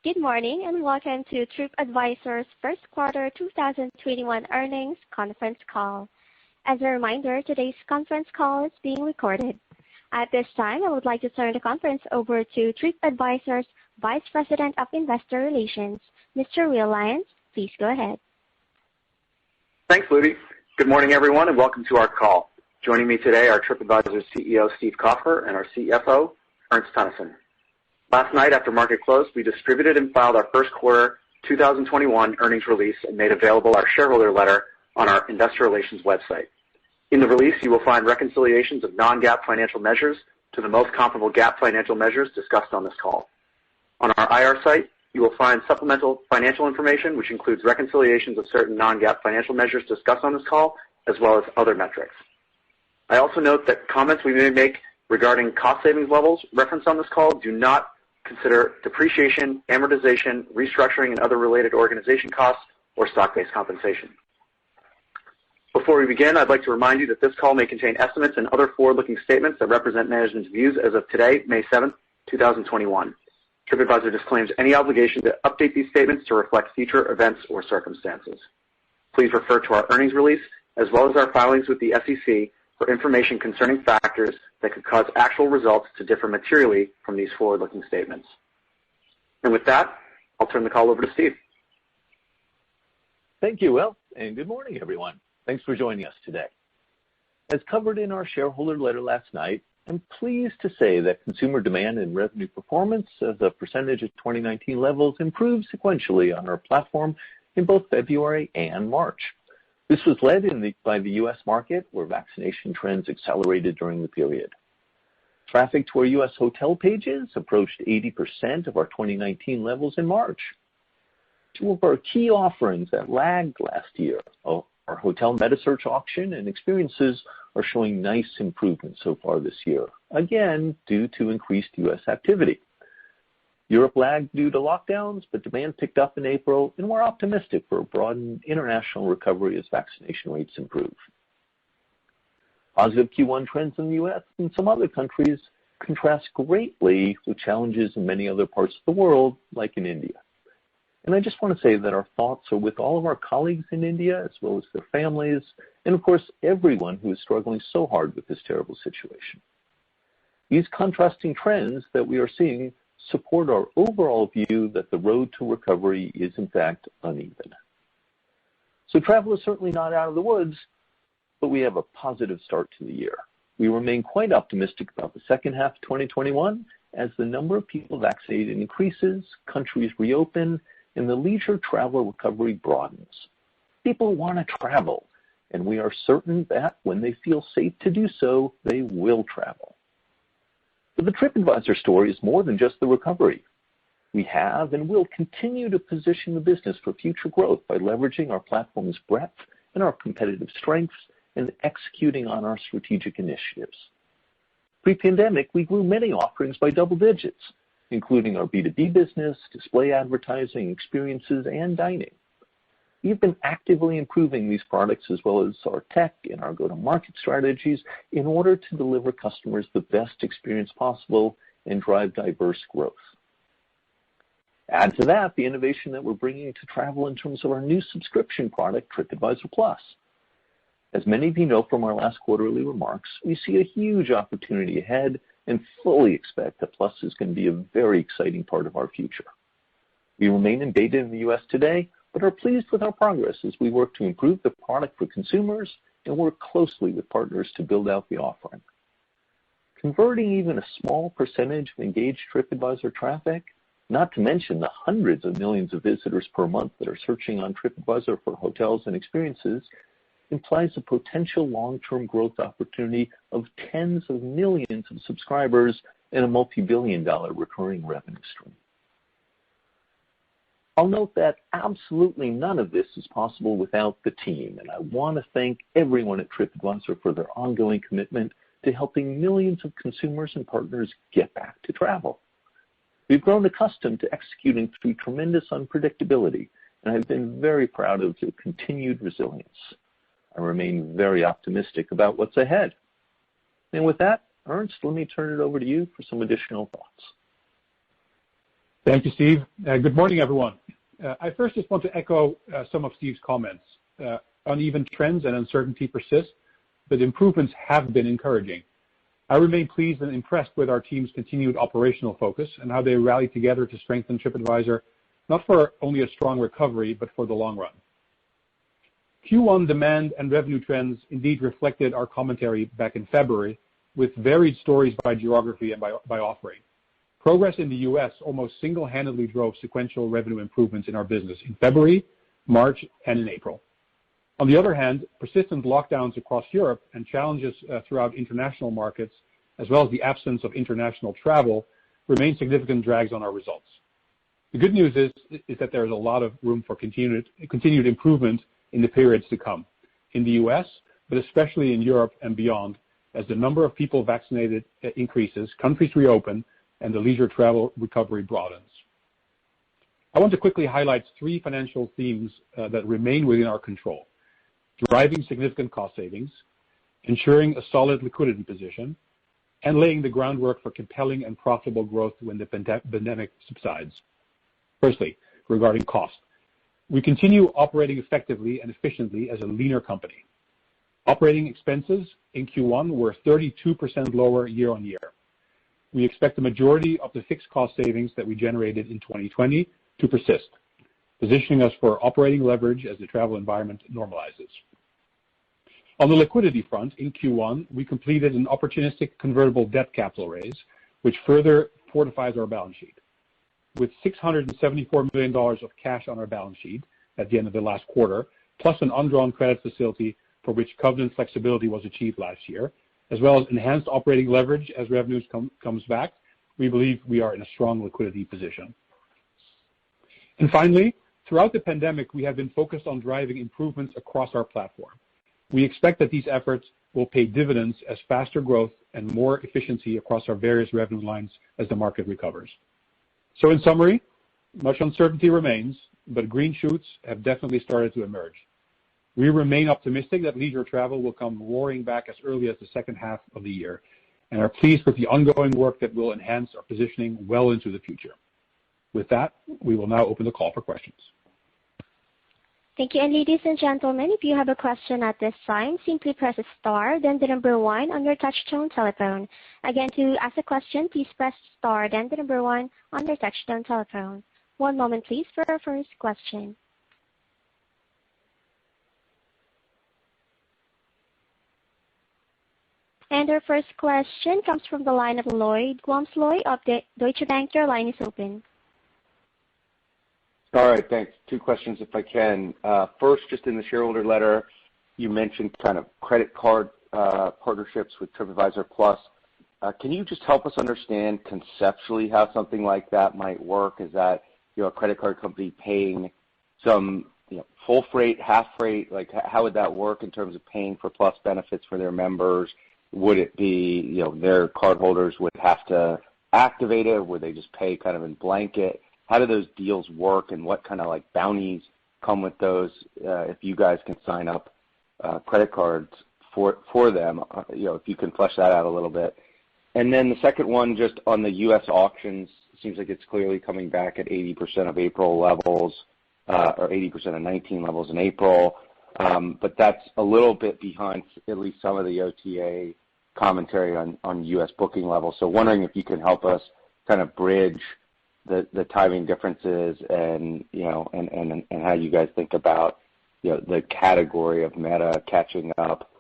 Good morning and welcome to TripAdvisor's first quarter 2021 earnings conference call. As a reminder, today's conference call is being recorded. At this time, I would like to turn the conference over to TripAdvisor's Vice President of Investor Relations, Mr. Will Lyons. Please go ahead. Thanks, Ludy. Good morning, everyone, and welcome to our call. Joining me today are TripAdvisor's CEO, Steve Kaufer, and our CFO, Ernst Teunissen. Last night, after market close, we distributed and filed our first quarter 2021 earnings release and made available our shareholder letter on our investor relations website. In the release, you will find reconciliations of non-GAAP financial measures to the most comparable GAAP financial measures discussed on this call. On our IR site, you will find supplemental financial information, which includes reconciliations of certain non-GAAP financial measures discussed on this call, as well as other metrics. I also note that comments we may make regarding cost savings levels referenced on this call do not consider depreciation, amortization, restructuring, and other related organization costs or stock-based compensation. Before we begin, I'd like to remind you that this call may contain estimates and other forward-looking statements that represent management's views as of today, May 7th, 2021. TripAdvisor disclaims any obligation to update these statements to reflect future events or circumstances. Please refer to our earnings release as well as our filings with the SEC for information concerning factors that could cause actual results to differ materially from these forward-looking statements. And with that, I'll turn the call over to Steve. Thank you, Will, and good morning, everyone. Thanks for joining us today. As covered in our shareholder letter last night, I'm pleased to say that consumer demand and revenue performance as a percentage of 2019 levels improved sequentially on our platform in both February and March. This was led by the U.S. market, where vaccination trends accelerated during the period. Traffic to our U.S. hotel pages approached 80% of our 2019 levels in March. Two of our key offerings that lagged last year, our hotel meta search auction and experiences, are showing nice improvement so far this year, again due to increased U.S. activity. Europe lagged due to lockdowns, but demand picked up in April, and we're optimistic for a broadened international recovery as vaccination rates improve. Positive Q1 trends in the U.S. and some other countries contrast greatly with challenges in many other parts of the world, like in India. And I just want to say that our thoughts are with all of our colleagues in India, as well as their families, and of course, everyone who is struggling so hard with this terrible situation. These contrasting trends that we are seeing support our overall view that the road to recovery is in fact uneven. So travel is certainly not out of the woods, but we have a positive start to the year. We remain quite optimistic about the second half of 2021 as the number of people vaccinated increases, countries reopen, and the leisure travel recovery broadens. People want to travel, and we are certain that when they feel safe to do so, they will travel. But the TripAdvisor story is more than just the recovery. We have and will continue to position the business for future growth by leveraging our platform's breadth and our competitive strengths and executing on our strategic initiatives. Pre-pandemic, we grew many offerings by double digits, including our B2B business, display advertising, experiences, and dining. We've been actively improving these products as well as our tech and our go-to-market strategies in order to deliver customers the best experience possible and drive diverse growth. Add to that the innovation that we're bringing to travel in terms of our new subscription product, TripAdvisor Plus. As many of you know from our last quarterly remarks, we see a huge opportunity ahead and fully expect that Plus is going to be a very exciting part of our future. We remain in beta in the U.S. today, but are pleased with our progress as we work to improve the product for consumers and work closely with partners to build out the offering. Converting even a small percentage of engaged TripAdvisor traffic, not to mention the hundreds of millions of visitors per month that are searching on TripAdvisor for hotels and experiences, implies a potential long-term growth opportunity of tens of millions of subscribers and a multi-billion-dollar recurring revenue stream. I'll note that absolutely none of this is possible without the team, and I want to thank everyone at TripAdvisor for their ongoing commitment to helping millions of consumers and partners get back to travel. We've grown accustomed to executing through tremendous unpredictability, and I've been very proud of the continued resilience. I remain very optimistic about what's ahead. And with that, Ernst, let me turn it over to you for some additional thoughts. Thank you, Steve. Good morning, everyone. I first just want to echo some of Steve's comments. Uneven trends and uncertainty persist, but improvements have been encouraging. I remain pleased and impressed with our team's continued operational focus and how they rallied together to strengthen TripAdvisor, not for only a strong recovery, but for the long run. Q1 demand and revenue trends indeed reflected our commentary back in February, with varied stories by geography and by offering. Progress in the U.S. almost single-handedly drove sequential revenue improvements in our business in February, March, and in April. On the other hand, persistent lockdowns across Europe and challenges throughout international markets, as well as the absence of international travel, remain significant drags on our results. The good news is that there is a lot of room for continued improvement in the periods to come, in the U.S., but especially in Europe and beyond, as the number of people vaccinated increases, countries reopen, and the leisure travel recovery broadens. I want to quickly highlight three financial themes that remain within our control: driving significant cost savings, ensuring a solid liquidity position, and laying the groundwork for compelling and profitable growth when the pandemic subsides. Firstly, regarding cost, we continue operating effectively and efficiently as a leaner company. Operating expenses in Q1 were 32% lower year on year. We expect the majority of the fixed cost savings that we generated in 2020 to persist, positioning us for operating leverage as the travel environment normalizes. On the liquidity front, in Q1, we completed an opportunistic convertible debt capital raise, which further fortifies our balance sheet. With $674 million of cash on our balance sheet at the end of the last quarter, plus an undrawn credit facility for which covenant flexibility was achieved last year, as well as enhanced operating leverage as revenues comes back, we believe we are in a strong liquidity position. And finally, throughout the pandemic, we have been focused on driving improvements across our platform. We expect that these efforts will pay dividends as faster growth and more efficiency across our various revenue lines as the market recovers. So in summary, much uncertainty remains, but green shoots have definitely started to emerge. We remain optimistic that leisure travel will come roaring back as early as the second half of the year, and are pleased with the ongoing work that will enhance our positioning well into the future. With that, we will now open the call for questions. Thank you. And ladies and gentlemen, if you have a question at this time, simply press star, then the number 1 on your touch-tone telephone. Again, to ask a question, please press star, then the number 1 on your touch-tone telephone. One moment, please, for our first question. And our first question comes from the line of Lloyd Walmsley of Deutsche Bank. Your line is open. All right, thanks. Two questions if I can. First, just in the shareholder letter, you mentioned kind of credit card partnerships with TripAdvisor Plus. Can you just help us understand conceptually how something like that might work? Is that a credit card company paying some full freight, half freight? Like how would that work in terms of paying for Plus benefits for their members? Would it be their cardholders would have to activate it? Would they just pay kind of in blanket? How do those deals work, and what kind of like bounties come with those if you guys can sign up credit cards for them? If you can flesh that out a little bit. And then the second one, just on the U.S. auctions, seems like it's clearly coming back at 80% of April levels, or 80% of 19 levels in April. But that's a little bit behind at least some of the OTA commentary on U.S. booking levels. So wondering if you can help us kind of bridge the timing differences and how you guys think about the category of meta catching up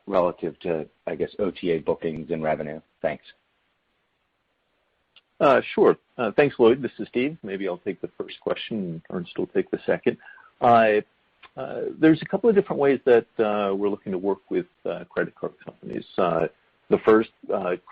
relative to, I guess, OTA bookings and revenue. Thanks. Sure. Thanks, Lloyd. This is Steve. Maybe I'll take the first question, and Ernst will take the second. There's a couple of different ways that we're looking to work with credit card companies. The first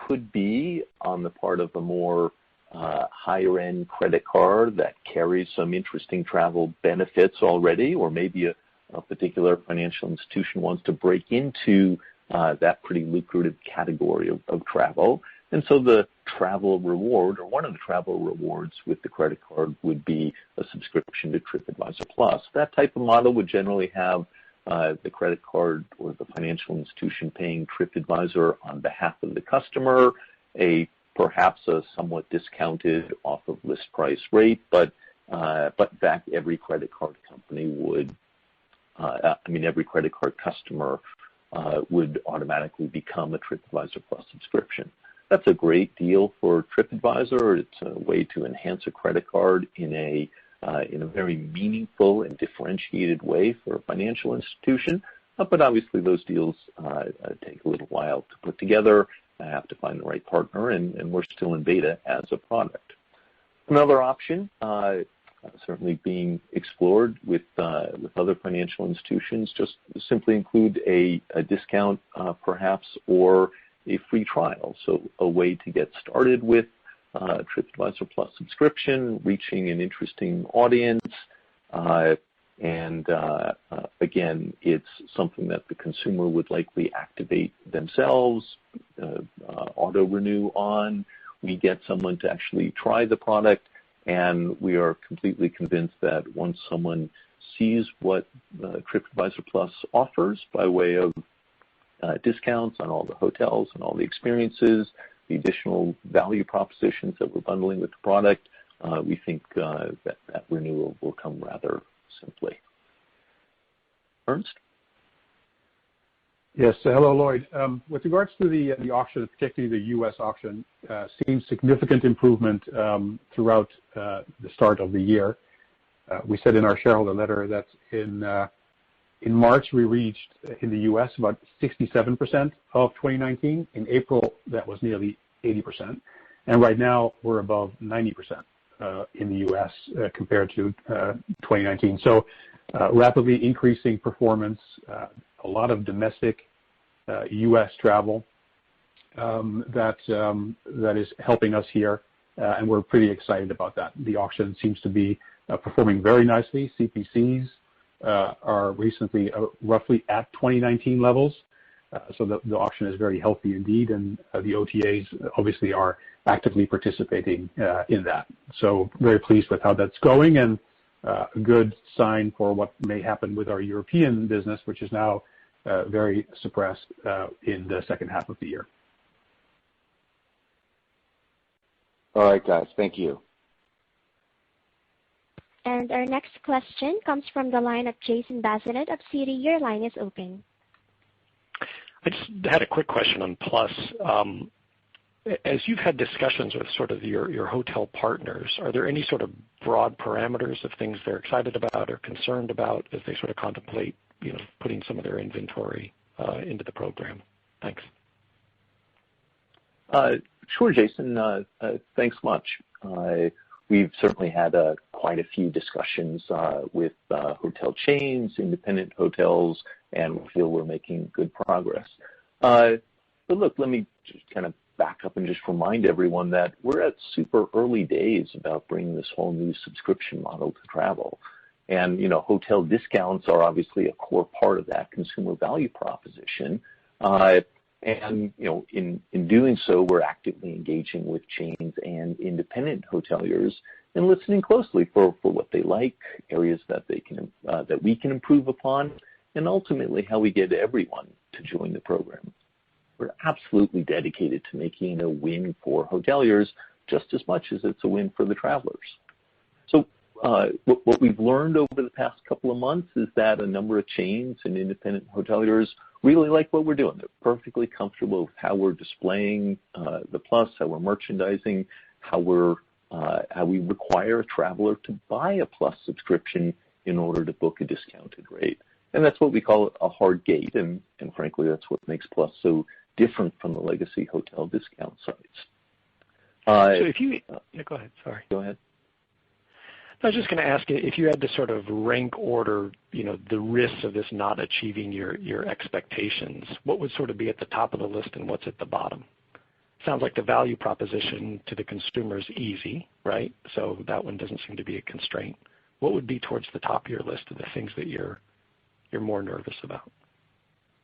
could be on the part of a more higher-end credit card that carries some interesting travel benefits already, or maybe a particular financial institution wants to break into that pretty lucrative category of travel. And so the travel reward, or one of the travel rewards with the credit card, would be a subscription to TripAdvisor Plus. That type of model would generally have the credit card or the financial institution paying TripAdvisor on behalf of the customer a perhaps a somewhat discounted off of list price rate, but in fact, every credit card company would, every credit card customer would automatically become a TripAdvisor Plus subscription. That's a great deal for TripAdvisor. It's a way to enhance a credit card in a very meaningful and differentiated way for a financial institution. But obviously, those deals take a little while to put together. I have to find the right partner, and we're still in beta as a product. Another option, certainly being explored with other financial institutions, just simply include a discount perhaps, or a free trial. So a way to get started with TripAdvisor Plus subscription, reaching an interesting audience, and again, it's something that the consumer would likely activate themselves, auto-renew on. We get someone to actually try the product, and we are completely convinced that once someone sees what TripAdvisor Plus offers by way of discounts on all the hotels and all the experiences, the additional value propositions that we're bundling with the product, we think that renewal will come rather simply. Ernst? Yes. Hello, Lloyd. With regards to the auction, particularly the U.S. auction, seen significant improvement throughout the start of the year. We said in our shareholder letter that in March we reached in the U.S. about 67% of 2019. In April, that was nearly 80%, and right now we're above 90% in the U.S. Compared to 2019. So rapidly increasing performance. A lot of domestic U.S. travel that is helping us here, and we're pretty excited about that. The auction seems to be performing very nicely. CPCs are recently roughly at 2019 levels, so the auction is very healthy indeed, and the OTAs obviously are actively participating in that. So very pleased with how that's going, and a good sign for what may happen with our European business, which is now very suppressed in the second half of the year. All right, guys. Thank you. And our next question comes from the line of Jason Bazinet of Citi. Your line is open. I just had a quick question on Plus. As you've had discussions with sort of your hotel partners, are there any sort of broad parameters of things they're excited about or concerned about as they sort of contemplate, putting some of their inventory into the program? Thanks. Sure, Jason. Thanks much. We've certainly had quite a few discussions with hotel chains, independent hotels, and we feel we're making good progress. But look, let me just kind of back up and just remind everyone that we're at super early days about bringing this whole new subscription model to travel. And, hotel discounts are obviously a core part of that consumer value proposition. And, in doing so, we're actively engaging with chains and independent hoteliers and listening closely for what they like, areas that that we can improve upon, and ultimately how we get everyone to join the program. We're absolutely dedicated to making it a win for hoteliers just as much as it's a win for the travelers. So what we've learned over the past couple of months is that a number of chains and independent hoteliers really like what we're doing. They're perfectly comfortable with how we're displaying the Plus, how we're merchandising, how we require a traveler to buy a Plus subscription in order to book a discounted rate. And that's what we call a hard gate, and frankly, that's what makes Plus so different from the legacy hotel discount sites. So if you go ahead. Sorry. Go ahead. I was just going to ask you, if you had to sort of rank order, the risks of this not achieving your expectations, what would sort of be at the top of the list and what's at the bottom? Sounds like the value proposition to the consumer is easy, right? So that one doesn't seem to be a constraint. What would be towards the top of your list of the things that you're more nervous about?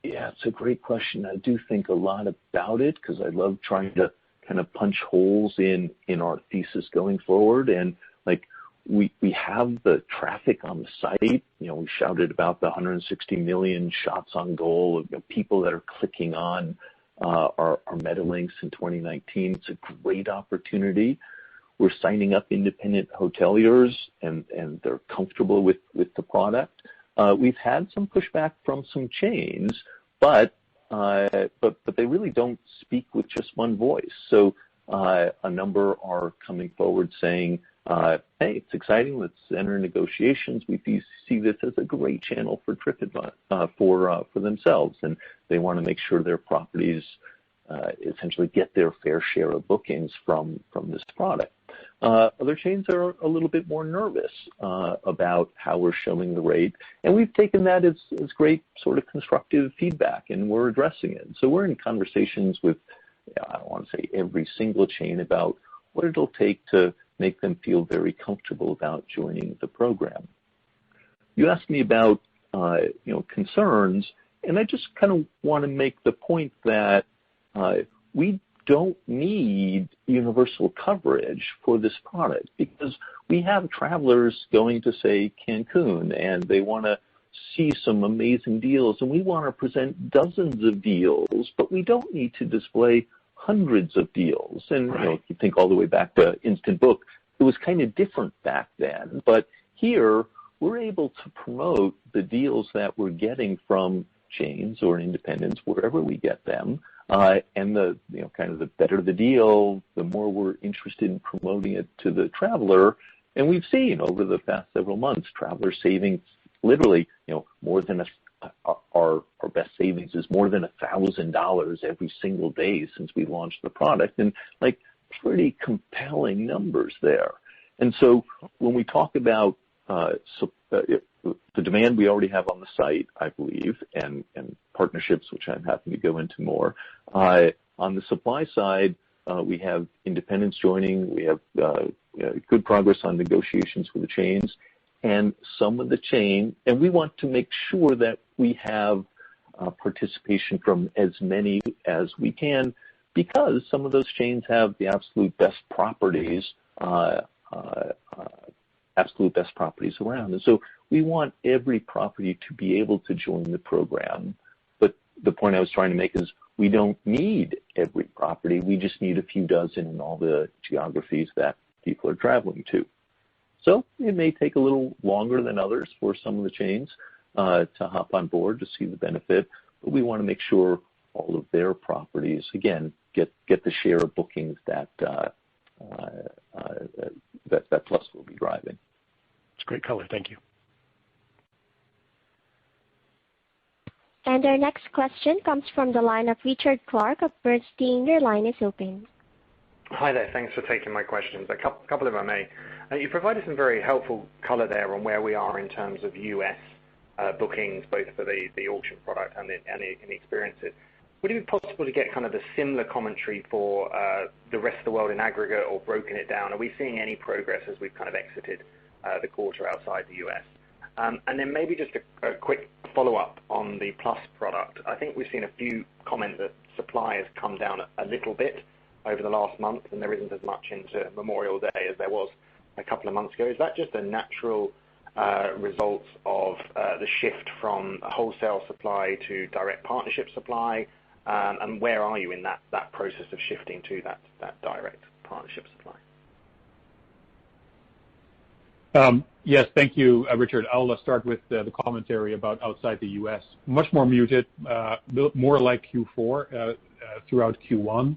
Yeah, it's a great question. I do think a lot about it because I love trying to kind of punch holes in our thesis going forward. And we have the traffic on the site. We shouted about the 160 million shots on goal of people that are clicking on our Metalinks in 2019. It's a great opportunity. We're signing up independent hoteliers, and they're comfortable with the product. We've had some pushback from some chains, but they really don't speak with just one voice. So a number are coming forward saying, hey, it's exciting. Let's enter negotiations. We see this as a great channel for TripAdvisor for themselves, and they want to make sure their properties essentially get their fair share of bookings from this product. Other chains are a little bit more nervous about how we're showing the rate, and we've taken that as great sort of constructive feedback, and we're addressing it. So we're in conversations with, I don't want to say every single chain, about what it'll take to make them feel very comfortable about joining the program. You asked me about concerns, and I just kind of want to make the point that we don't need universal coverage for this product, because we have travelers going to, say, Cancun, and they want to see some amazing deals, and we want to present dozens of deals, but we don't need to display hundreds of deals. And if you think all the way back to Instant Book, it was kind of different back then. But here, we're able to promote the deals that we're getting from chains or independents, wherever we get them. And the kind of the better the deal, the more we're interested in promoting it to the traveler. And we've seen over the past several months, travelers saving literally, more than our best savings is more than $1,000 every single day since we launched the product, and like pretty compelling numbers there. And so when we talk about the demand we already have on the site, I believe, and partnerships, which I'm happy to go into more. On the supply side, we have independents joining. We have good progress on negotiations with the chains, and some of the chain, and we want to make sure that we have participation from as many as we can, because some of those chains have the absolute best properties around. And so we want every property to be able to join the program. But the point I was trying to make is we don't need every property. We just need a few dozen in all the geographies that people are traveling to. So it may take a little longer than others for some of the chains to hop on board to see the benefit, but we want to make sure all of their properties, again, get the share of bookings that Plus will be driving. It's great color. Thank you. And our next question comes from the line of Richard Clark of Bernstein. Your line is open. Hi there. Thanks for taking my questions. A couple, if I may. You provided some very helpful color there on where we are in terms of U.S. bookings, both for the auction product and the experiences. Would it be possible to get kind of a similar commentary for the rest of the world in aggregate, or broken it down? Are we seeing any progress as we've kind of exited the quarter outside the U.S.? And then maybe just a quick follow-up on the Plus product. I think we've seen a few comments that supply has come down a little bit over the last month, and there isn't as much into Memorial Day as there was a couple of months ago. Is that just a natural result of the shift from wholesale supply to direct partnership supply? And where are you in that process of shifting to that direct partnership supply? Yes, thank you, Richard. I'll start with the commentary about outside the U.S. Much more muted, more like Q4 throughout Q1.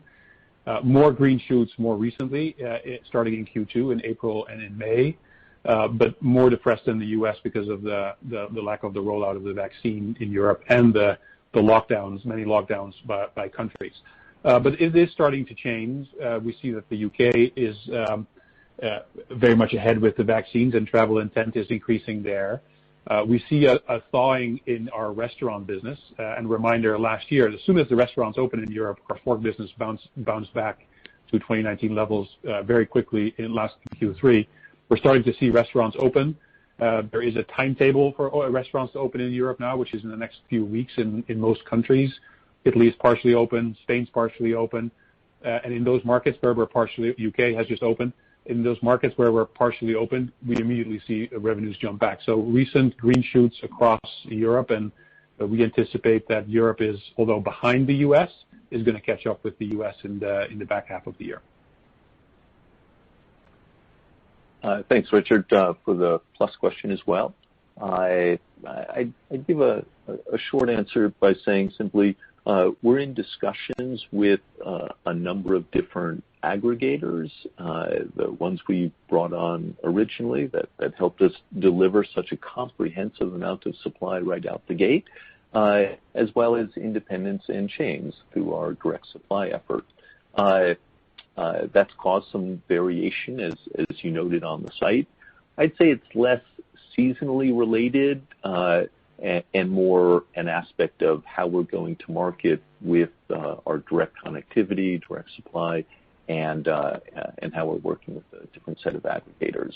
More green shoots more recently, starting in Q2 in April and in May, but more depressed in the U.S. because of the lack of the rollout of the vaccine in Europe and the lockdowns, many lockdowns by countries. But it is starting to change. We see that the UK is very much ahead with the vaccines, and travel intent is increasing there. We see a thawing in our restaurant business. And reminder, last year, as soon as the restaurants opened in Europe, our Fork business bounced back to 2019 levels very quickly in last Q3. We're starting to see restaurants open. There is a timetable for restaurants to open in Europe now, which is in the next few weeks in most countries. Italy is partially open, Spain's partially open, and in those markets where we're partially, UK has just opened. In those markets where we're partially open, we immediately see revenues jump back. So recent green shoots across Europe, and we anticipate that Europe is, although behind the US, is going to catch up with the U.S. in the back half of the year. Thanks, Richard, for the plus question as well. I'd give a short answer by saying simply we're in discussions with a number of different aggregators, the ones we brought on originally that helped us deliver such a comprehensive amount of supply right out the gate, as well as independents and chains through our direct supply effort. That's caused some variation, as you noted on the site. I'd say it's less seasonally related and more an aspect of how we're going to market with our direct connectivity, direct supply, and how we're working with a different set of aggregators.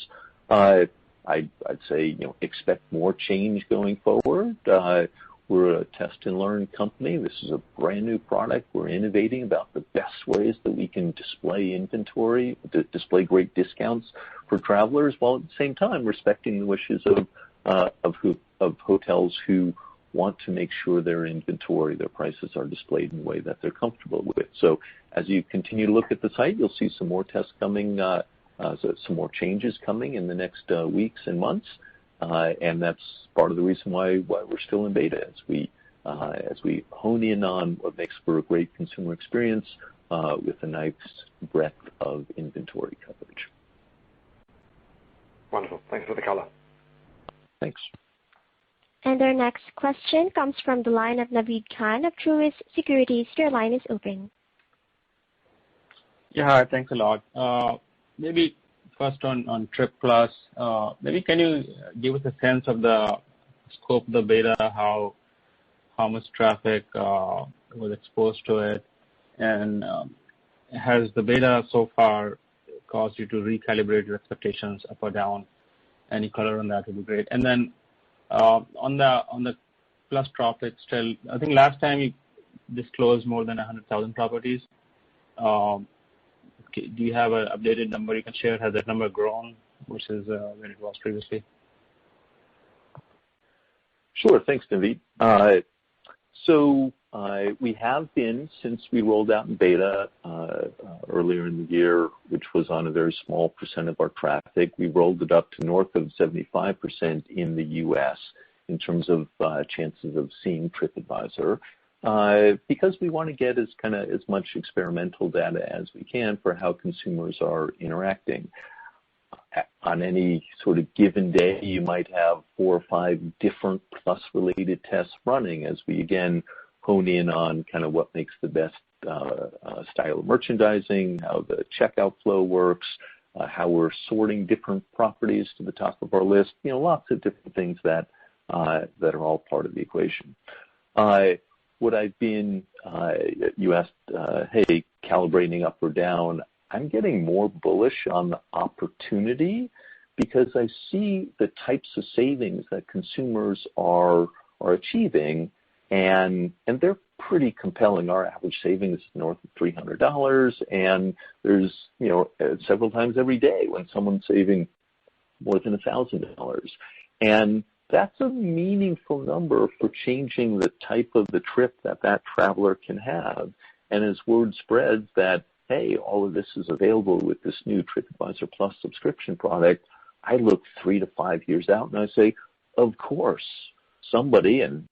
I'd say expect more change going forward. We're a test and learn company. This is a brand new product. We're innovating about the best ways that we can display inventory, display great discounts for travelers, while at the same time respecting the wishes of hotels who want to make sure their inventory, their prices are displayed in a way that they're comfortable with. So as you continue to look at the site, you'll see some more tests coming, some more changes coming in the next weeks and months. And that's part of the reason why we're still in beta as we hone in on what makes for a great consumer experience with a nice breadth of inventory coverage. Wonderful. Thanks for the color. Thanks. And our next question comes from the line of Naved Khan of Truist Securities. Your line is open. Yeah, hi, thanks a lot. Maybe first on Trip Plus, maybe can you give us a sense of the scope of the beta, how much traffic was exposed to it, and has the beta so far caused you to recalibrate your expectations up or down? Any color on that would be great. And then on the Plus traffic still, I think last time you disclosed more than 100,000 properties. Do you have an updated number you can share? Has that number grown versus when it was previously? Sure. Thanks, Naveed. So we have been, since we rolled out in beta earlier in the year, which was on a very small percent of our traffic, we rolled it up to north of 75% in the U.S. in terms of chances of seeing TripAdvisor. Because we want to get as much experimental data as we can for how consumers are interacting. On any sort of given day, you might have 4 or 5 different Plus-related tests running as we again hone in on kind of what makes the best style of merchandising, how the checkout flow works, how we're sorting different properties to the top of our list. Lots of different things that are all part of the equation. What I've been, you asked, hey, calibrating up or down, I'm getting more bullish on the opportunity because I see the types of savings that consumers are achieving, and they're pretty compelling. Our average savings is north of $300, and there's several times every day when someone's saving more than $1,000, and that's a meaningful number for changing the type of the trip that traveler can have. And as word spreads that, hey, all of this is available with this new TripAdvisor Plus subscription product, I look 3 to 5 years out and I say, of course, somebody, and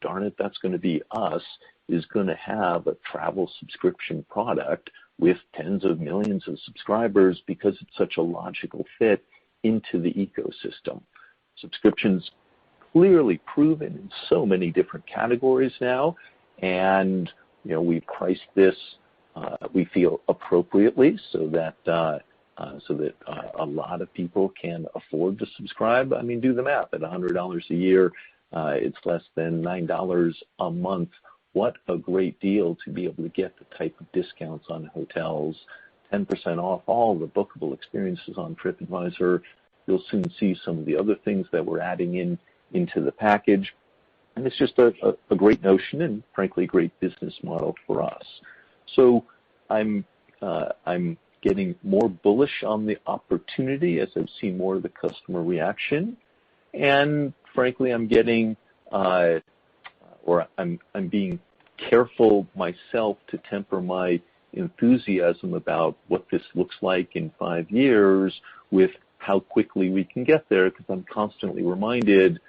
darn it, that's going to be us, is going to have a travel subscription product with tens of millions of subscribers because it's such a logical fit into the ecosystem. Subscriptions clearly proven in so many different categories now, and we priced this we feel appropriately so that a lot of people can afford to subscribe. I mean, do the math. At $100 a year, it's less than $9 a month. What a great deal to be able to get the type of discounts on hotels, 10% off all the bookable experiences on TripAdvisor. You'll soon see some of the other things that we're adding into the package. And it's just a great notion and, frankly, a great business model for us. So I'm getting more bullish on the opportunity as I've seen more of the customer reaction. And, frankly, I'm getting I'm being careful myself to temper my enthusiasm about what this looks like in 5 years with how quickly we can get there, because I'm constantly reminded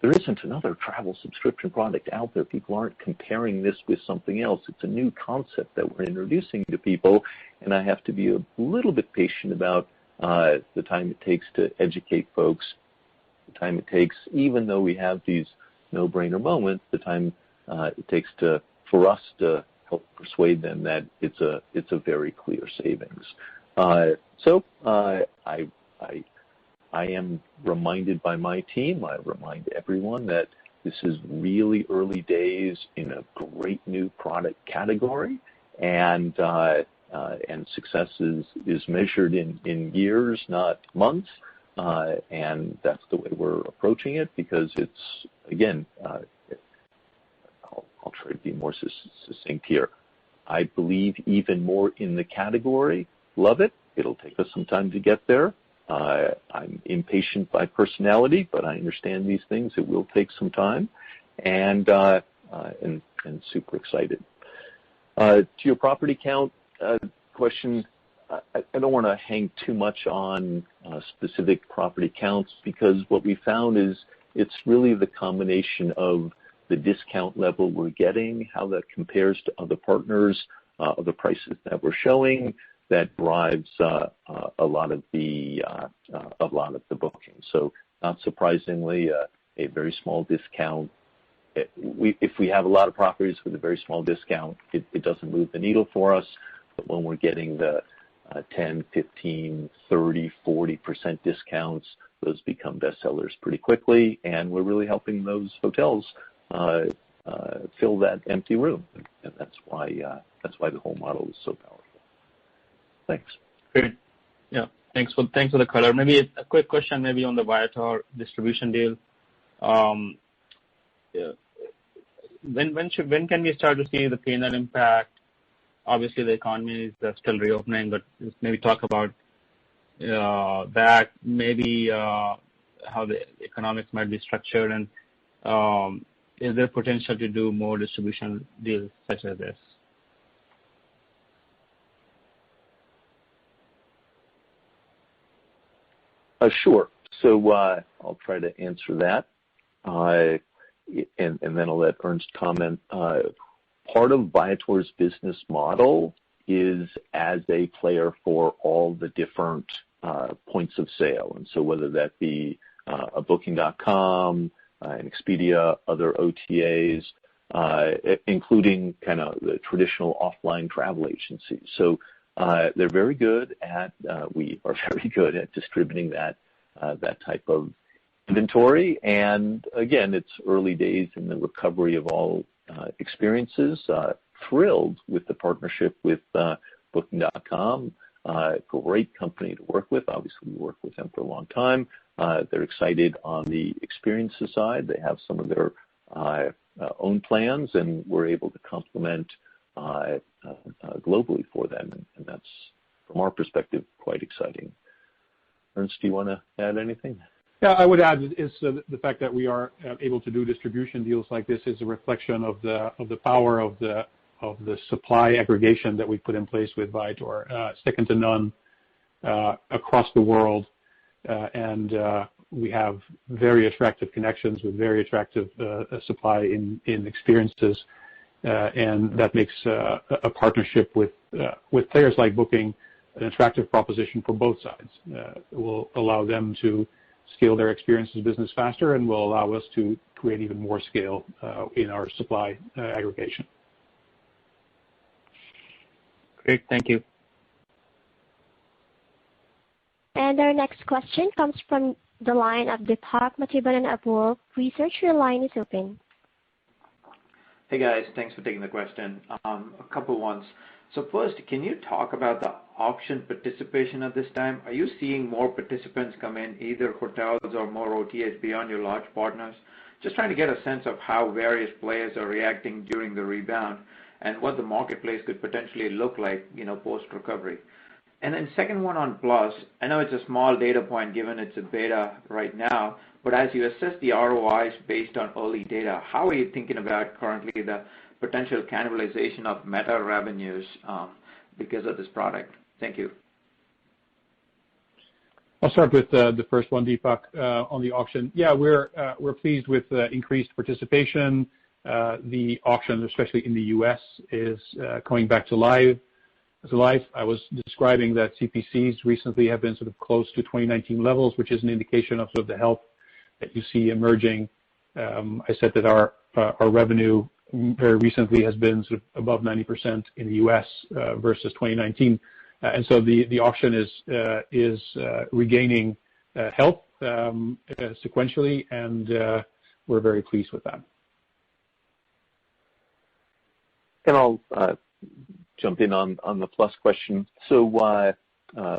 there isn't another travel subscription product out there. People aren't comparing this with something else. It's a new concept that we're introducing to people, and I have to be a little bit patient about the time it takes to educate folks, the time it takes, even though we have these no-brainer moments, the time it takes for us to help persuade them that it's a very clear savings. So I am reminded by my team, I remind everyone that this is really early days in a great new product category, and success is measured in years, not months, and that's the way we're approaching it, because it's, again, I'll try to be more succinct here. I believe even more in the category. Love it. It'll take us some time to get there. I'm impatient by personality, but I understand these things. It will take some time, and super excited. To your property count question, I don't want to hang too much on specific property counts, because what we found is it's really the combination of the discount level we're getting, how that compares to other partners, the prices that we're showing, that drives a lot of the booking. So, not surprisingly, a very small discount. If we have a lot of properties with a very small discount, it doesn't move the needle for us. But when we're getting the 10, 15, 30, 40% discounts, those become bestsellers pretty quickly, and we're really helping those hotels fill that empty room, and that's why the whole model is so powerful. Thanks. Great. Yeah. Thanks for the color. Maybe a quick question, maybe on the Viator distribution deal. When can we start to see the P&L impact? Obviously, the economy is still reopening, but just maybe talk about that. Maybe how the economics might be structured, and is there potential to do more distribution deals such as this? Sure. So I'll try to answer that, and then I'll let Ernst comment. Part of Viator's business model is as a player for all the different points of sale, and so whether that be a Booking.com, an Expedia, other OTAs, including kind of the traditional offline travel agencies. So they're very good at, we are very good at distributing that type of inventory. And again, it's early days in the recovery of all experiences. Thrilled with the partnership with Booking.com. Great company to work with. Obviously, we worked with them for a long time. They're excited on the experiences side. They have some of their own plans, and we're able to complement globally for them, and that's, from our perspective, quite exciting. Ernst, do you want to add anything? Yeah, I would add is the fact that we are able to do distribution deals like this is a reflection of the power of the supply aggregation that we put in place with Viator, second to none across the world, and we have very attractive connections with very attractive supply in experiences. And that makes a partnership with players like Booking an attractive proposition for both sides. It will allow them to scale their experiences business faster, and will allow us to create even more scale in our supply aggregation. Great, thank you. And our next question comes from the line of Deepak Mathivanan of Wolfe Research. Your line is open. Hey guys, thanks for taking the question. A couple ones. So first, can you talk about the auction participation at this time? Are you seeing more participants come in, either hotels or more OTAs beyond your large partners? Just trying to get a sense of how various players are reacting during the rebound and what the marketplace could potentially look like, post-recovery. And then second one on Plus, I know it's a small data point given it's a beta right now, but as you assess the ROIs based on early data, how are you thinking about currently the potential cannibalization of Meta revenues because of this product? Thank you. I'll start with the first one, Deepak, on the auction. Yeah, we're pleased with increased participation. The auction, especially in the U.S., is coming back to life. I was describing that CPCs recently have been sort of close to 2019 levels, which is an indication of sort of the health that you see emerging. I said that our revenue very recently has been sort of above 90% in the U.S. Versus 2019. And so the auction is regaining health sequentially, and we're very pleased with that. And I'll jump in on the Plus question. So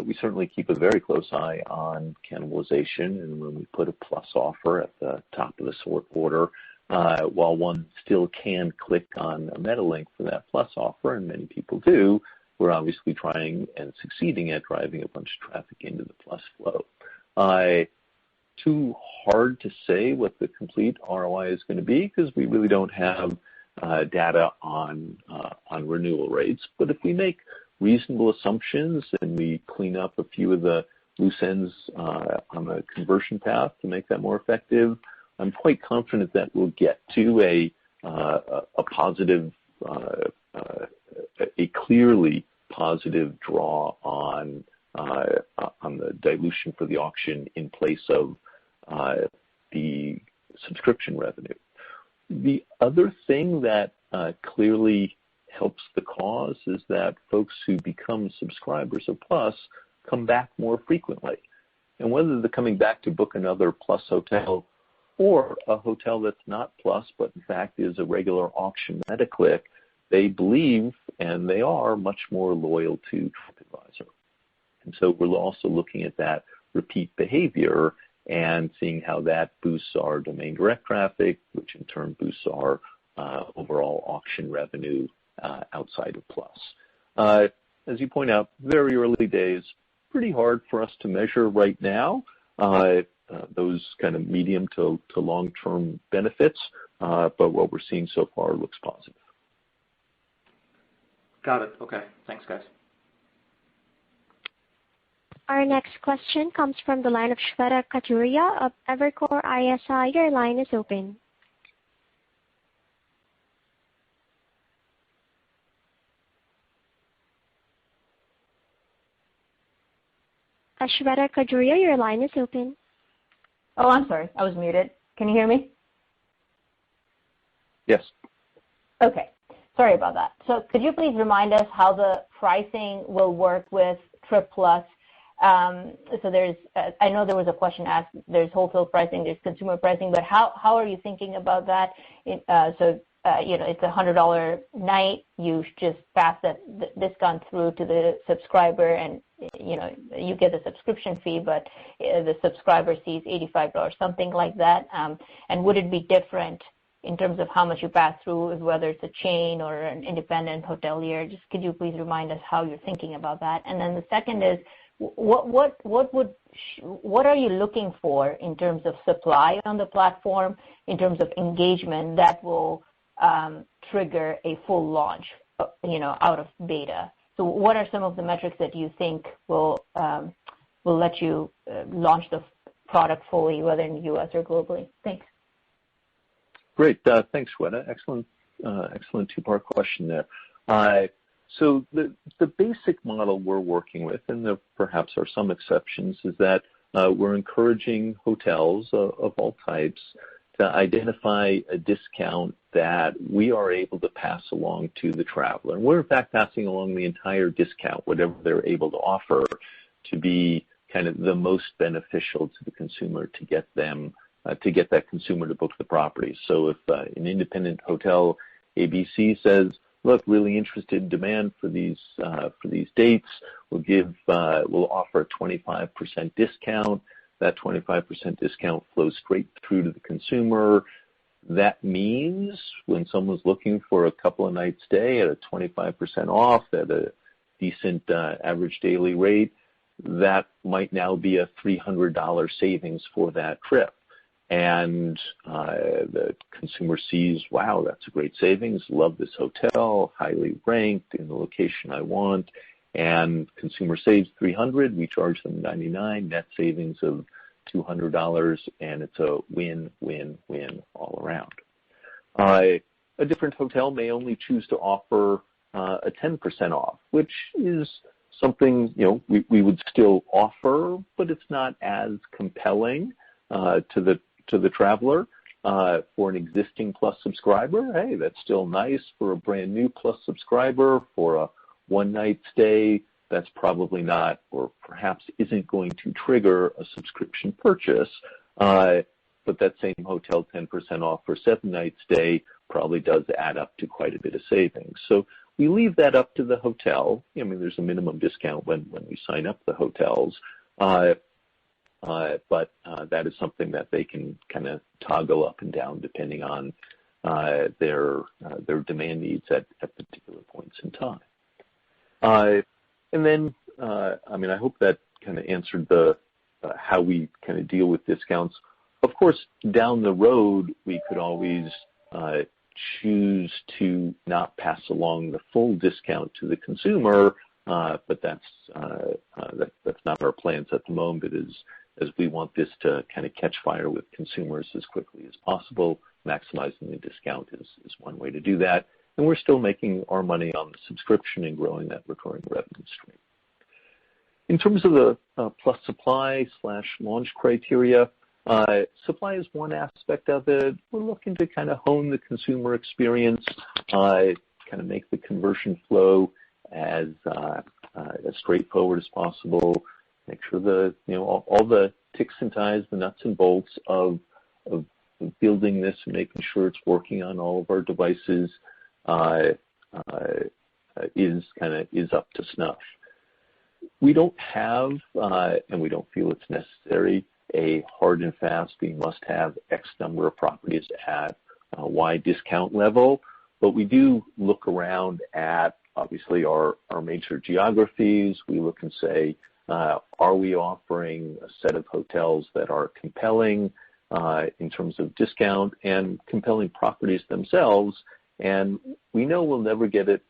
we certainly keep a very close eye on cannibalization, and when we put a Plus offer at the top of the sort order, while one still can click on a meta link for that Plus offer, and many people do, we're obviously trying and succeeding at driving a bunch of traffic into the Plus flow. Too hard to say what the complete ROI is going to be because we really don't have data on renewal rates. But if we make reasonable assumptions and we clean up a few of the loose ends on the conversion path to make that more effective, I'm quite confident that we'll get to a positive, a clearly positive draw on the dilution for the auction in place of the subscription revenue. The other thing that clearly helps the cause is that folks who become subscribers of Plus come back more frequently. And whether they're coming back to book another Plus hotel or a hotel that's not Plus but in fact is a regular auction meta-click, they believe and they are much more loyal to TripAdvisor. And so we're also looking at that repeat behavior and seeing how that boosts our domain direct traffic, which in turn boosts our overall auction revenue outside of Plus. As you point out, very early days, pretty hard for us to measure right now those kind of medium to long-term benefits, but what we're seeing so far looks positive. Got it. Okay. Thanks, guys. Our next question comes from the line of Shweta Khajuria of Evercore ISI. Your line is open. Shweta Khajuria, your line is open. Oh, I'm sorry. I was muted. Can you hear me? Yes. Okay. Sorry about that. So could you please remind us how the pricing will work with Trip Plus? So there's, I know there was a question asked, there's wholesale pricing, there's consumer pricing, but how are you thinking about that? It's a $100 night. You just pass that discount through to the subscriber, and you get the subscription fee, but the subscriber sees $85, something like that. And would it be different in terms of how much you pass through, whether it's a chain or an independent hotelier? Just could you please remind us how you're thinking about that? And then the second is, what are you looking for in terms of supply on the platform, in terms of engagement that will trigger a full launch, out of beta? So what are some of the metrics that you think will let you launch the product fully, whether in the U.S. or globally? Thanks. Great. Thanks, Shweta. Excellent two-part question there. So the basic model we're working with, and there perhaps are some exceptions, is that we're encouraging hotels of all types to identify a discount that we are able to pass along to the traveler. And we're in fact passing along the entire discount, whatever they're able to offer, to be kind of the most beneficial to the consumer to get them to get that consumer to book the property. So if an independent hotel ABC says, look, really interested in demand for these dates, we'll offer a 25% discount. That 25% discount flows straight through to the consumer. That means when someone's looking for a couple of nights stay at a 25% off at a decent average daily rate, that might now be a $300 savings for that trip. and the consumer sees, wow, that's a great savings, love this hotel, highly ranked in the location I want, and consumer saves $300, we charge them $99, net savings of $200, and it's a win-win-win all around. A different hotel may only choose to offer a 10% off, which is something we would still offer, but it's not as compelling to the traveler. For an existing Plus subscriber, hey, that's still nice. For a brand new Plus subscriber, for a one-night stay, that's probably not, or perhaps isn't going to trigger a subscription purchase. But that same hotel 10% off for 7-night stay probably does add up to quite a bit of savings. So we leave that up to the hotel. I mean, there's a minimum discount when we sign up the hotels. But that is something that they can kind of toggle up and down depending on their demand needs at particular points in time. And then, I hope that kind of answered the how we kind of deal with discounts. Of course, down the road, we could always choose to not pass along the full discount to the consumer, but that's not our plans at the moment. As we want this to kind of catch fire with consumers as quickly as possible. Maximizing the discount is one way to do that, and we're still making our money on the subscription and growing that recurring revenue stream. In terms of the Plus supply / launch criteria, supply is one aspect of it. We're looking to kind of hone the consumer experience, kind of make the conversion flow as straightforward as possible. Make sure all the ticks and ties, the nuts and bolts of building this and making sure it's working on all of our devices is up to snuff. We don't have, and we don't feel it's necessary, a hard and fast, we must have X number of properties at Y discount level, but we do look around at, obviously, our major geographies. We look and say, are we offering a set of hotels that are compelling in terms of discount and compelling properties themselves? And we know we'll never get it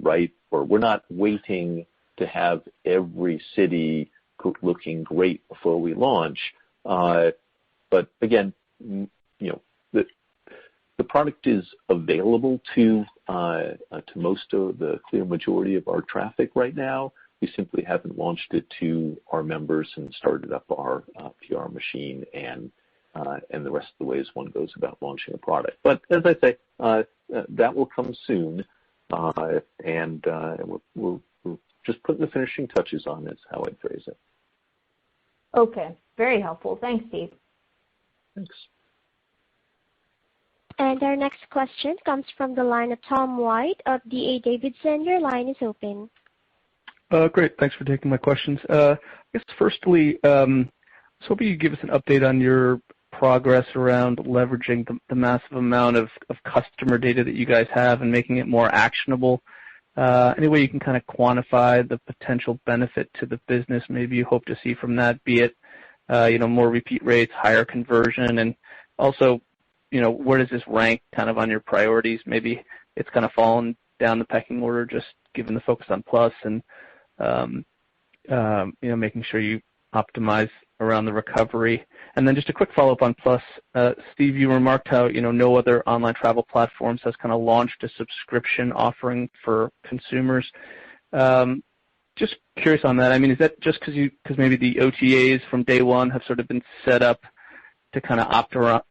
right, or we're not waiting to have every city looking great before we launch. But again, the product is available to most of the clear majority of our traffic right now. We simply haven't launched it to our members and started up our PR machine and the rest of the ways one goes about launching a product. But as I say, that will come soon, and we're just putting the finishing touches on is how I'd phrase it. Okay, very helpful. Thanks, Steve. Thanks. And our next question comes from the line of Tom White of D.A. Davidson. Your line is open. Great. Thanks for taking my questions. I guess firstly, I was hoping you'd give us an update on your progress around leveraging the massive amount of customer data that you guys have and making it more actionable. Any way you can kind of quantify the potential benefit to the business maybe you hope to see from that, be it more repeat rates, higher conversion, and also where does this rank kind of on your priorities? Maybe it's kind of fallen down the pecking order just given the focus on Plus and making sure you optimize around the recovery. And then just a quick follow-up on Plus. Steve, you remarked how no other online travel platforms has kind of launched a subscription offering for consumers. Just curious on that. I mean, is that just because maybe the OTAs from day one have sort of been set up to kind of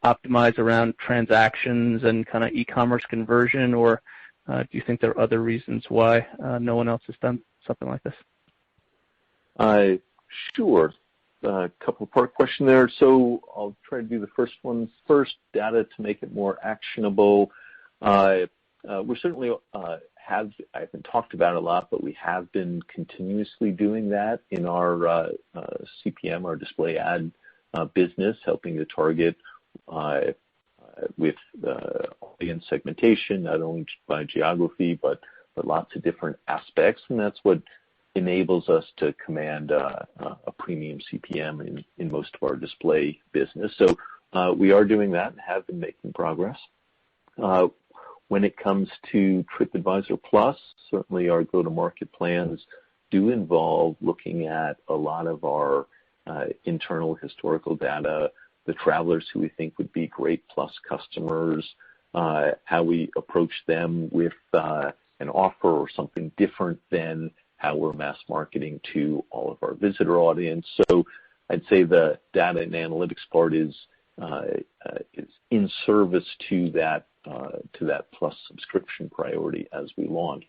optimize around transactions and kind of e-commerce conversion, or do you think there are other reasons why no one else has done something like this? Sure. A couple-part question there. So I'll try to do the first one first, data to make it more actionable. We certainly I haven't talked about it a lot, but we have been continuously doing that in our CPM, our display ad business, helping to target with audience segmentation, not only by geography, but lots of different aspects. And that's what enables us to command a premium CPM in most of our display business. So we are doing that and have been making progress. When it comes to TripAdvisor Plus, certainly our go-to-market plans do involve looking at a lot of our internal historical data, the travelers who we think would be great Plus customers, how we approach them with an offer or something different than how we're mass marketing to all of our visitor audience. So I'd say the data and analytics part is in service to that Plus subscription priority as we launch.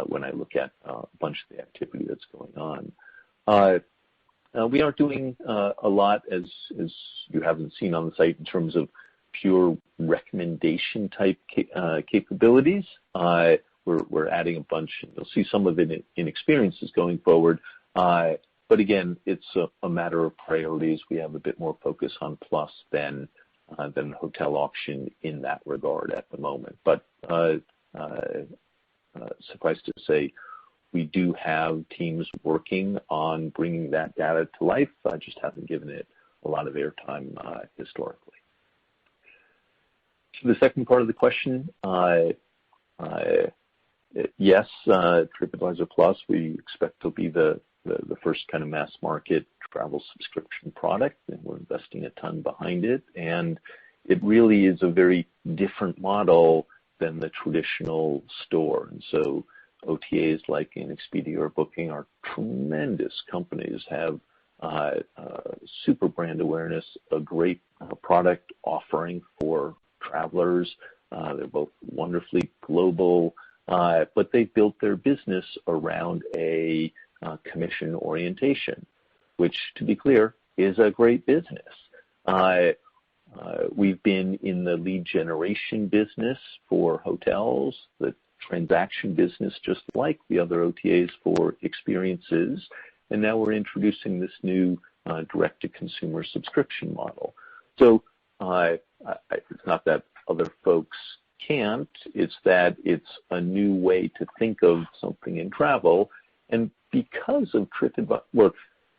When I look at a bunch of the activity that's going on, we aren't doing a lot, as you haven't seen on the site, in terms of pure recommendation type capabilities. We're adding a bunch, and you'll see some of it in experiences going forward. But again, it's a matter of priorities. We have a bit more focus on Plus than hotel auction in that regard at the moment. But suffice to say, we do have teams working on bringing that data to life. I just haven't given it a lot of airtime historically. To the second part of the question, yes, TripAdvisor Plus, we expect to be the first kind of mass market travel subscription product, and we're investing a ton behind it. And it really is a very different model than the traditional store. And so OTAs like in Expedia or Booking are tremendous companies, have super brand awareness, a great product offering for travelers. They're both wonderfully global, but they built their business around a commission orientation, which, to be clear, is a great business. We've been in the lead generation business for hotels, the transaction business, just like the other OTAs for experiences, and now we're introducing this new direct-to-consumer subscription model. So it's not that other folks can't, it's that it's a new way to think of something in travel. And because of TripAdvisor, well,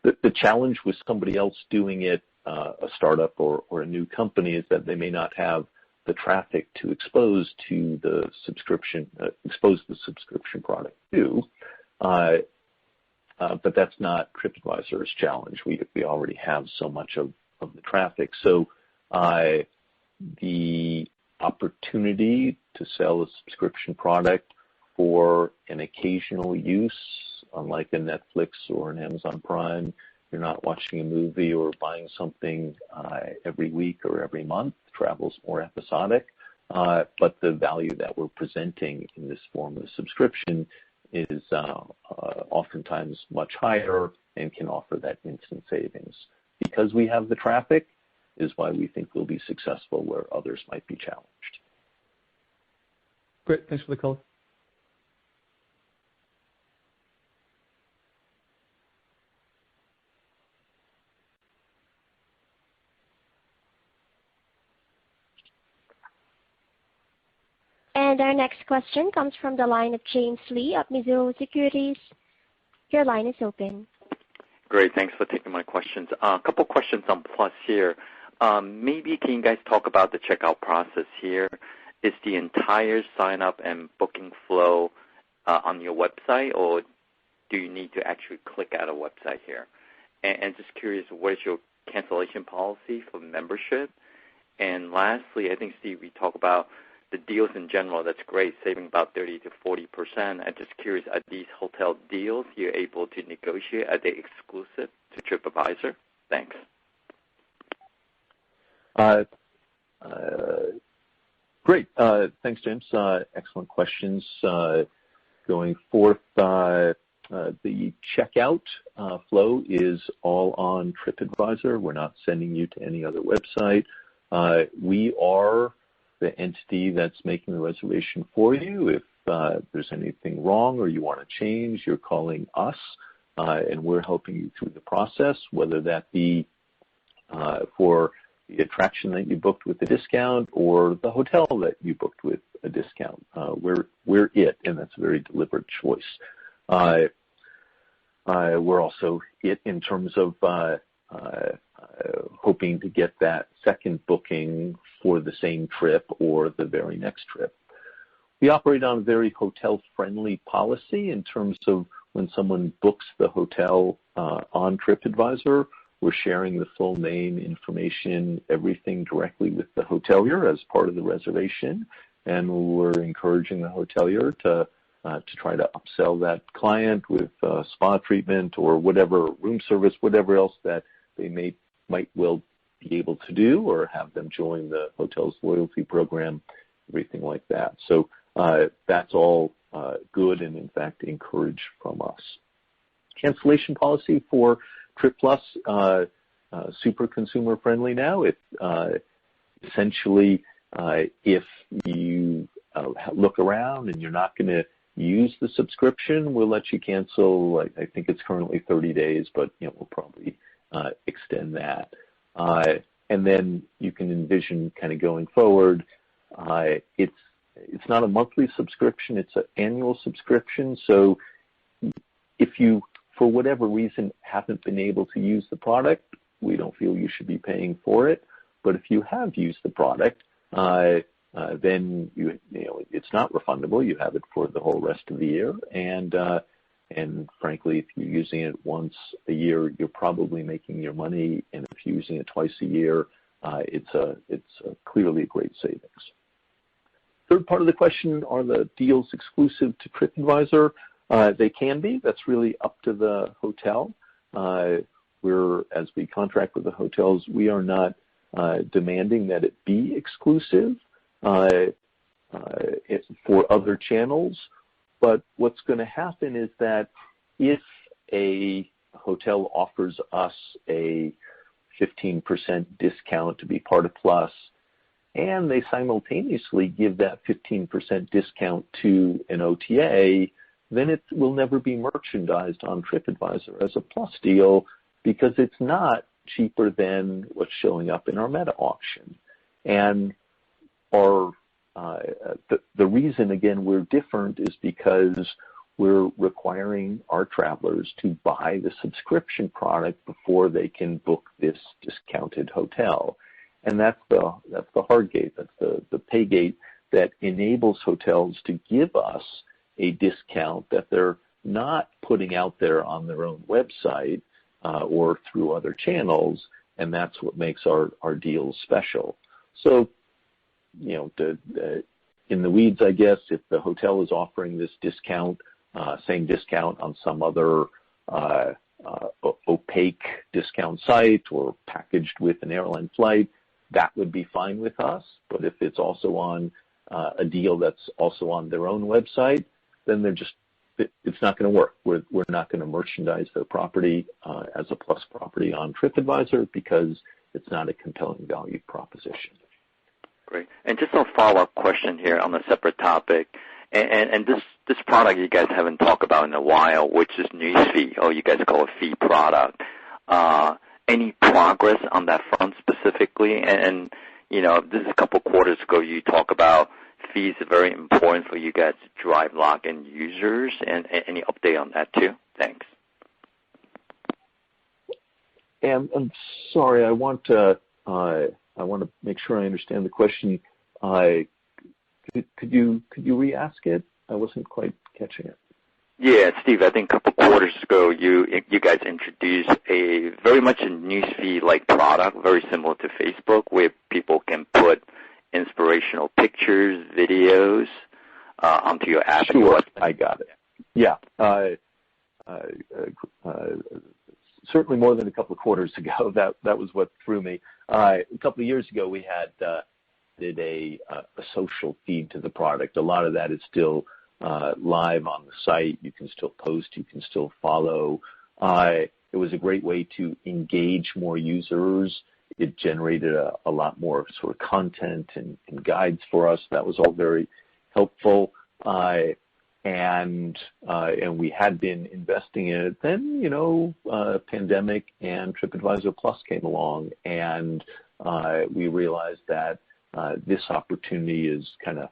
the challenge with somebody else doing it, a startup or a new company, is that they may not have the traffic to expose to the subscription, product to. But that's not TripAdvisor's challenge. We already have so much of the traffic. So the opportunity to sell a subscription product for an occasional use, unlike a Netflix or an Amazon Prime, you're not watching a movie or buying something every week or every month. Travel's more episodic. But the value that we're presenting in this form of subscription is oftentimes much higher and can offer that instant savings. Because we have the traffic is why we think we'll be successful where others might be challenged. Great. Thanks for the call. And our next question comes from the line of James Lee of Mizuho Securities. Your line is open. Great. Thanks for taking my questions. A couple questions on Plus here. Maybe can you guys talk about the checkout process here? Is the entire sign-up and booking flow on your website, or do you need to actually click out a website here? And just curious, what is your cancellation policy for membership? And lastly, I think, Steve, we talked about the deals in general. That's great, saving about 30 to 40%. I'm just curious, are these hotel deals you're able to negotiate? Are they exclusive to TripAdvisor? Thanks. Great. Thanks, James. Excellent questions. Going forth, the checkout flow is all on TripAdvisor. We're not sending you to any other website. We are the entity that's making the reservation for you. If there's anything wrong or you want to change, you're calling us, and we're helping you through the process, whether that be for the attraction that you booked with a discount or the hotel that you booked with a discount. We're it, and that's a very deliberate choice. We're also it in terms of hoping to get that second booking for the same trip or the very next trip. We operate on a very hotel-friendly policy in terms of when someone books the hotel on TripAdvisor, we're sharing the full name, information, everything directly with the hotelier as part of the reservation, and we're encouraging the hotelier to try to upsell that client with spa treatment or whatever, room service, whatever else that they might well be able to do, or have them join the hotel's loyalty program, everything like that. So that's all good and, in fact, encouraged from us. Cancellation policy for Trip Plus, super consumer friendly now. It essentially, if you look around and you're not going to use the subscription, we'll let you cancel. I think it's currently 30 days, but we'll probably extend that. And then you can envision kind of going forward. It's not a monthly subscription; it's an annual subscription. So if you, for whatever reason, haven't been able to use the product, we don't feel you should be paying for it. But if you have used the product, then it's not refundable. You have it for the whole rest of the year, and frankly, if you're using it once a year, you're probably making your money. And if you're using it twice a year, it's clearly a great savings. Third part of the question: are the deals exclusive to TripAdvisor? They can be. That's really up to the hotel. As we contract with the hotels, we are not demanding that it be exclusive for other channels. But what's going to happen is that if a hotel offers us a 15% discount to be part of Plus, and they simultaneously give that 15% discount to an OTA, then it will never be merchandised on TripAdvisor as a Plus deal, because it's not cheaper than what's showing up in our meta auction. And the reason, again, we're different is because we're requiring our travelers to buy the subscription product before they can book this discounted hotel. And that's the hard gate, that's the pay gate that enables hotels to give us a discount that they're not putting out there on their own website or through other channels, and that's what makes our deals special. So, in the weeds, I guess, if the hotel is offering this discount, same discount on some other opaque discount site or packaged with an airline flight, that would be fine with us. But if it's also on a deal that's also on their own website, then it's not going to work. We're not going to merchandise their property as a Plus property on TripAdvisor because it's not a compelling value proposition. Great. And just a follow-up question here on a separate topic. And this product you guys haven't talked about in a while, which is Newsfeed, or you guys call it feed product. Any progress on that front specifically? And this is a couple quarters ago you talked about fees are very important for you guys to drive login users. And any update on that too? Thanks. And I'm sorry, I want to make sure I understand the question. Could you re-ask it? I wasn't quite catching it. Yeah, Steve, I think a couple quarters ago you guys introduced a very much a newsfeed-like product, very similar to Facebook, where people can put inspirational pictures, videos onto your app. Sure, I got it. Yeah. Certainly more than a couple of quarters ago. That was what threw me. A couple of years ago, we did a social feed to the product. A lot of that is still live on the site. You can still post. You can still follow. It was a great way to engage more users. It generated a lot more sort of content and guides for us. That was all very helpful. And we had been investing in it. Then, pandemic and TripAdvisor Plus came along, and we realized that this opportunity is kind of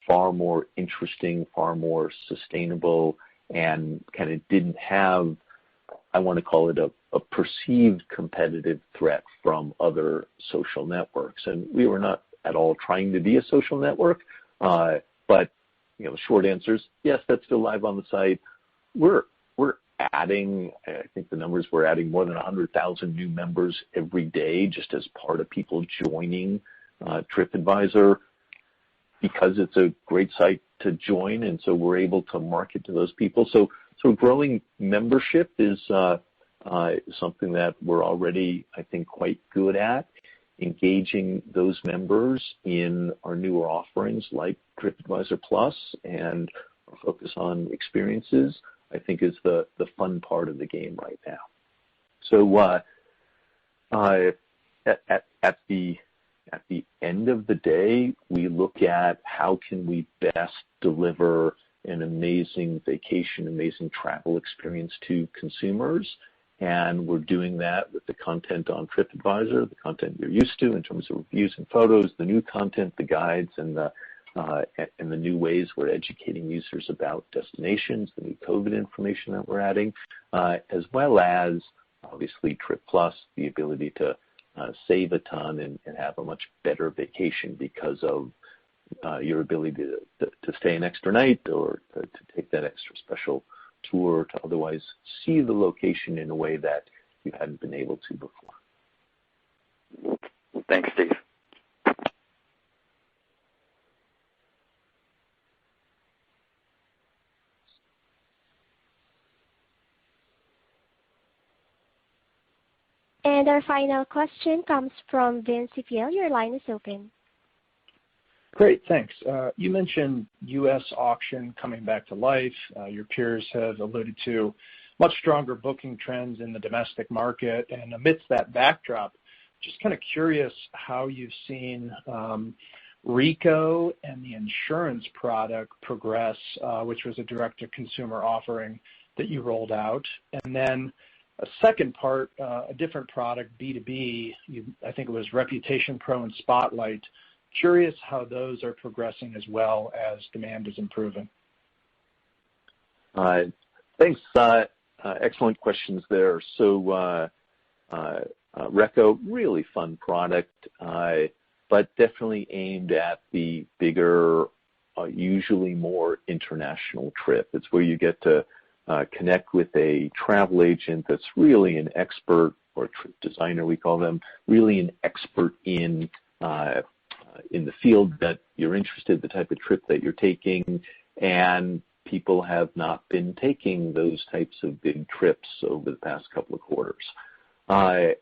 far more interesting, far more sustainable, and kind of didn't have I want to call it a perceived competitive threat from other social networks. And we were not at all trying to be a social network, but short answer is yes, that's still live on the site. We're adding, I think the numbers, we're adding more than 100,000 new members every day just as part of people joining TripAdvisor because it's a great site to join, and so we're able to market to those people. So growing membership is something that we're already, I think, quite good at. Engaging those members in our newer offerings like TripAdvisor Plus and our focus on experiences, I think, is the fun part of the game right now. So at the end of the day, we look at how can we best deliver an amazing vacation, amazing travel experience to consumers. And we're doing that with the content on TripAdvisor, the content you're used to in terms of reviews and photos, the new content, the guides, and the new ways we're educating users about destinations, the new COVID information that we're adding, as well as, obviously, Trip Plus, the ability to save a ton and have a much better vacation because of your ability to stay an extra night or to take that extra special tour, to otherwise see the location in a way that you hadn't been able to before. Thanks, Steve. And our final question comes from Vince Cipio. Your line is open. Great, thanks. You mentioned U.S. auction coming back to life. Your peers have alluded to much stronger booking trends in the domestic market. And amidst that backdrop, just kind of curious how you've seen RICO and the insurance product progress, which was a direct-to-consumer offering that you rolled out. And then a second part, a different product, B2B, I think it was Reputation Pro and Spotlight. Curious how those are progressing as well as demand is improving. Thanks. Excellent questions there. So Reco, really fun product, but definitely aimed at the bigger, usually more international trip. It's where you get to connect with a travel agent that's really an expert, or a trip designer we call them, really an expert in the field that you're interested, the type of trip that you're taking, and people have not been taking those types of big trips over the past couple of quarters.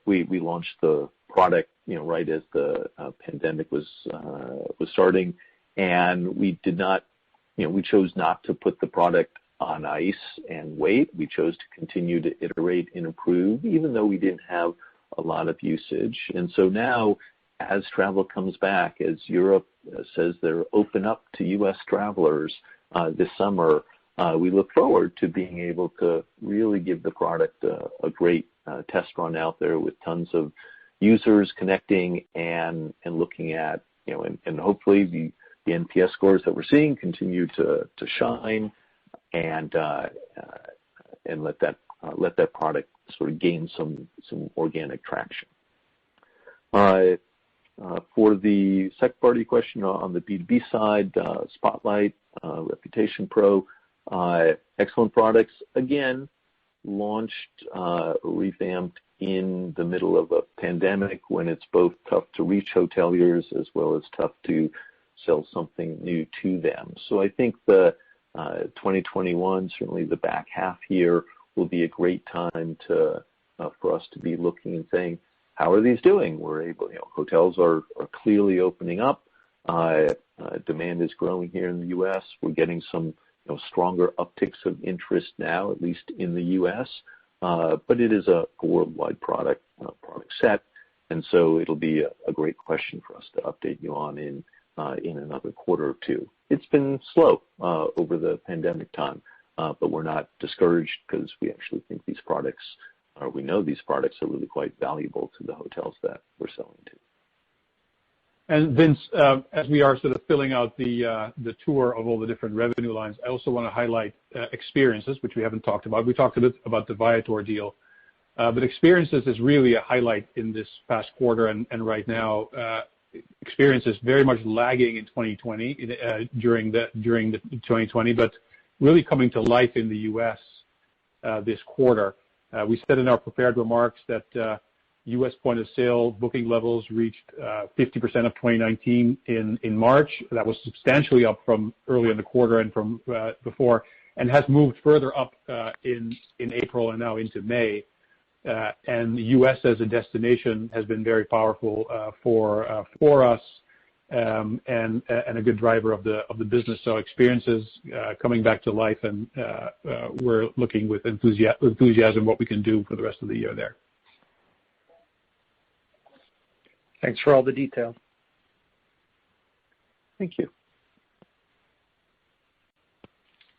We launched the product, right as the pandemic was starting, and we did not, we chose not to put the product on ice and wait. We chose to continue to iterate and improve, even though we didn't have a lot of usage. And so now, as travel comes back, as Europe says they're open up to U.S. travelers this summer, we look forward to being able to really give the product a great test run out there with tons of users connecting and looking at, and hopefully the NPS scores that we're seeing continue to shine and let that product sort of gain some organic traction. For the second part of your question on the B2B side, Spotlight, Reputation Pro, excellent products. Again, launched, revamped in the middle of a pandemic when it's both tough to reach hoteliers as well as tough to sell something new to them. So I think the 2021, certainly the back half here, will be a great time for us to be looking and saying, how are these doing? We're able, hotels are clearly opening up. Demand is growing here in the U.S. We're getting some stronger upticks of interest now, at least in the U.S. But it is a worldwide product set, and so it'll be a great question for us to update you on in another quarter or two. It's been slow over the pandemic time, but we're not discouraged because we actually think these products, or we know these products are really quite valuable to the hotels that we're selling to. And Vince, as we are sort of filling out the tour of all the different revenue lines, I also want to highlight experiences, which we haven't talked about. We talked a bit about the Viator deal, but experiences is really a highlight in this past quarter, and right now, experiences very much lagging in 2020 during the 2020, but really coming to life in the U.S. This quarter. We said in our prepared remarks that U.S. point of sale booking levels reached 50% of 2019 in March. That was substantially up from early in the quarter and from before, and has moved further up in April and now into May. And the U.S. as a destination has been very powerful for us and a good driver of the business. So experiences coming back to life, and we're looking with enthusiasm what we can do for the rest of the year there. Thanks for all the detail. Thank you.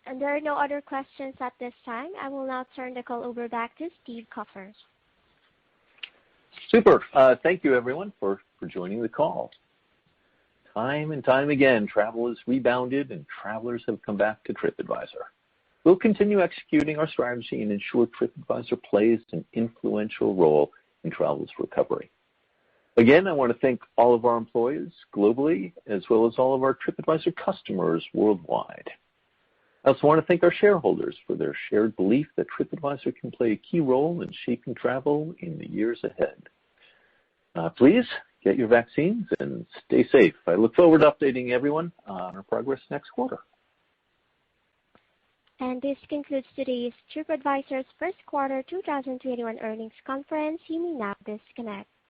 And there are no other questions at this time. I will now turn the call over back to Steve Kaufer. Super. Thank you, everyone, for joining the call. Time and time again, travel has rebounded and travelers have come back to TripAdvisor. We'll continue executing our strategy and ensure TripAdvisor plays an influential role in travel's recovery. Again, I want to thank all of our employees globally, as well as all of our TripAdvisor customers worldwide. I also want to thank our shareholders for their shared belief that TripAdvisor can play a key role in shaping travel in the years ahead. Please get your vaccines and stay safe. I look forward to updating everyone on our progress next quarter. And this concludes today's TripAdvisor's first quarter 2021 earnings conference. You may now disconnect.